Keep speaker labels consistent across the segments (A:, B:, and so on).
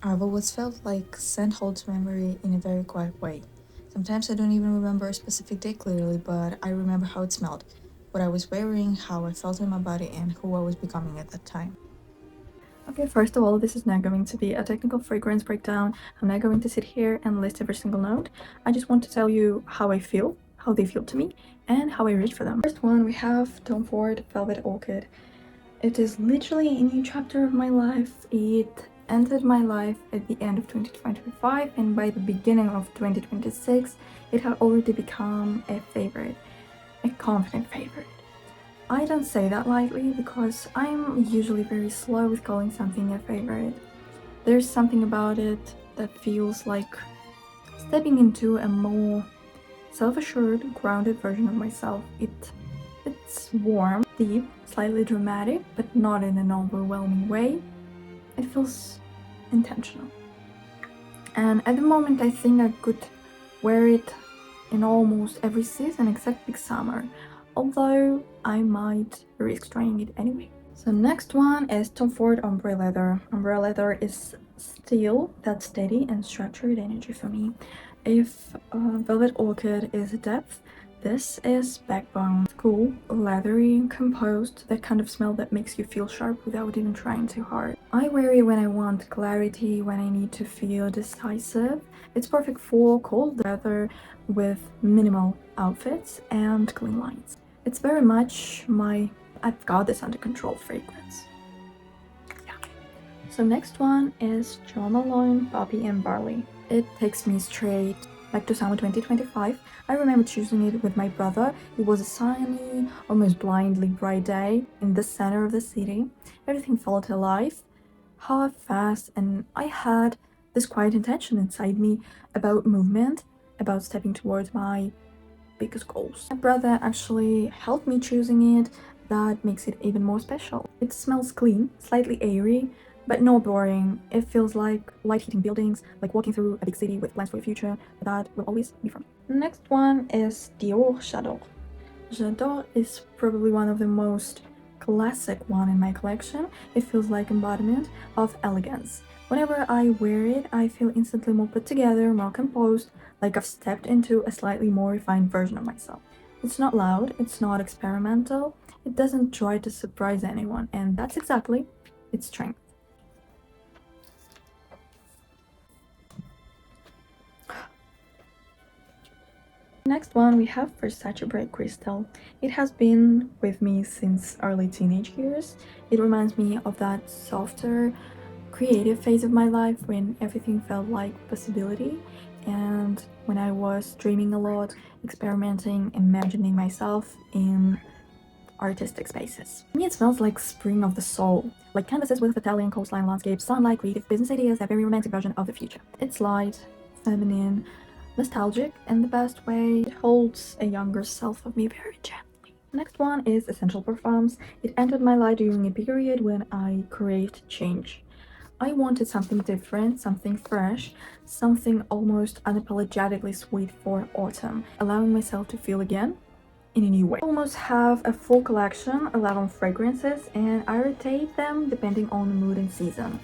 A: I've always felt like scent holds memory in a very quiet way. Sometimes I don't even remember a specific day clearly, but I remember how it smelled, what I was wearing, how I felt in my body, and who I was becoming at that time.
B: Okay, first of all, this is not going to be a technical fragrance breakdown. I'm not going to sit here and list every single note. I just want to tell you how I feel, how they feel to me, and how I reach for them. First one, we have Tom Ford Velvet Orchid. It is literally a new chapter of my life. It entered my life at the end of 2025, and by the beginning of 2026, it had already become a favorite, a confident favorite. I don't say that lightly because I'm usually very slow with calling something a favorite. There's something about it that feels like stepping into a more self-assured, grounded version of myself. It's warm, deep, slightly dramatic, but not in an overwhelming way. It feels intentional. And at the moment I think I could wear it in almost every season except big summer, although I might risk trying it anyway. So next one is Tom Ford Ombré Leather. Ombré Leather is still that steady and structured energy for me. If Velvet Orchid is depth, this is backbone. Cool, leathery, composed, that kind of smell that makes you feel sharp without even trying too hard. I wear it when I want clarity, when I need to feel decisive. It's perfect for cold weather with minimal outfits and clean lines. It's very much my I've got this under control fragrance. Yeah. So next one is Jo Malone Poppy and Barley. It takes me straight back to summer 2025. I remember choosing it with my brother. It was a sunny, almost blindly bright day in the center of the city. Everything felt alive, hot, fast, and I had this quiet intention inside me about movement, about stepping towards my biggest goals. My brother actually helped me choosing it. That makes it even more special. It smells clean, slightly airy, but not boring. It feels like light hitting buildings, like walking through a big city with plans for your future. That will always be for me. Next one is Dior Jadore. Jadore is probably one of the most classic one in my collection. It feels like embodiment of elegance. Whenever I wear it, I feel instantly more put together, more composed, like I've stepped into a slightly more refined version of myself. It's not loud, it's not experimental, it doesn't try to surprise anyone, and that's exactly its strength. Next one, we have Versace Bright Crystal. It has been with me since early teenage years. It reminds me of that softer, creative phase of my life when everything felt like possibility, and when I was dreaming a lot, experimenting, imagining myself in artistic spaces. To me, it smells like spring of the soul, like canvases with Italian coastline landscapes, sunlight, creative business ideas, a very romantic version of the future. It's light, feminine, nostalgic in the best way. It holds a younger self of me very gently. Next one is Essential Perfumes. It entered my life during a period when I craved change. I wanted something different, something fresh, something almost unapologetically sweet for autumn, allowing myself to feel again in a new way. I almost have a full collection, 11 fragrances, and I rotate them depending on the mood and season.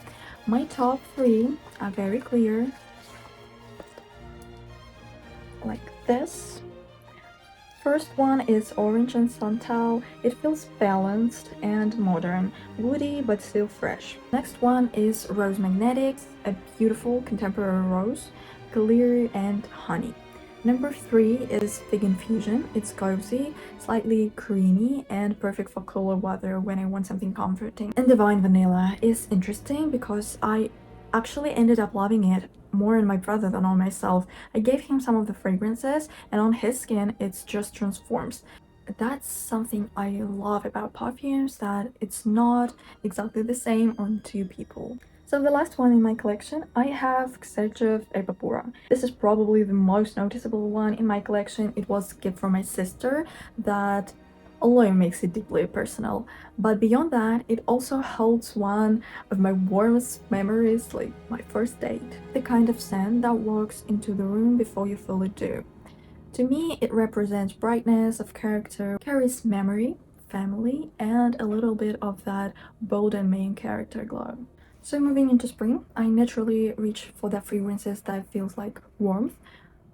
B: My top three are very clear, like this. First one is Orange and Santal. It feels balanced and modern, woody but still fresh. Next one is Rose Magnetics, a beautiful contemporary rose, clear and honey. Number 3 is Fig Infusion. It's cozy, slightly creamy, and perfect for cooler weather when I want something comforting. And Divine Vanilla is interesting because I actually ended up loving it more on my brother than on myself. I gave him some of the fragrances, and on his skin it just transforms. That's something I love about perfumes, that it's not exactly the same on two people. So the last one in my collection, I have Xerjoff Erba Pura. This is probably the most noticeable one in my collection. It was a gift from my sister that alone makes it deeply personal. But beyond that, it also holds one of my warmest memories, like my first date. The kind of scent that walks into the room before you feel it do. To me, it represents brightness of character, carries memory, family, and a little bit of that bold and main character glow. So moving into spring, I naturally reach for the fragrances that feels like warmth,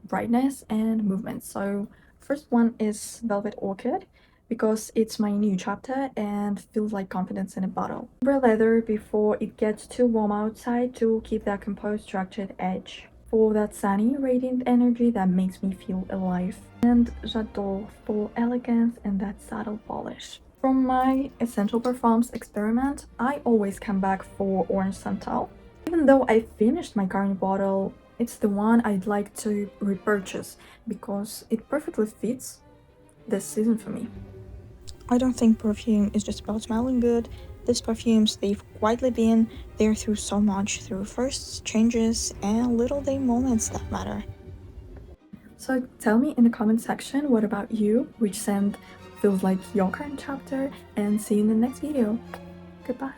B: brightness, and movement. So first one is Velvet Orchid because it's my new chapter and feels like confidence in a bottle. Ombré leather before it gets too warm outside to keep that composed, structured edge. For that sunny, radiant energy that makes me feel alive. And Jadore for elegance and that subtle polish. From my essential perfumes experiment, I always come back for Orange Santal. Even though I finished my current bottle, it's the one I'd like to repurchase because it perfectly fits this season for me.
A: I don't think perfume is just about smelling good. These perfumes, they've quietly been there through so much, through firsts, changes, and little day moments that matter.
B: So tell me in the comment section what about you, which scent feels like your current chapter, and see you in the next video. Goodbye.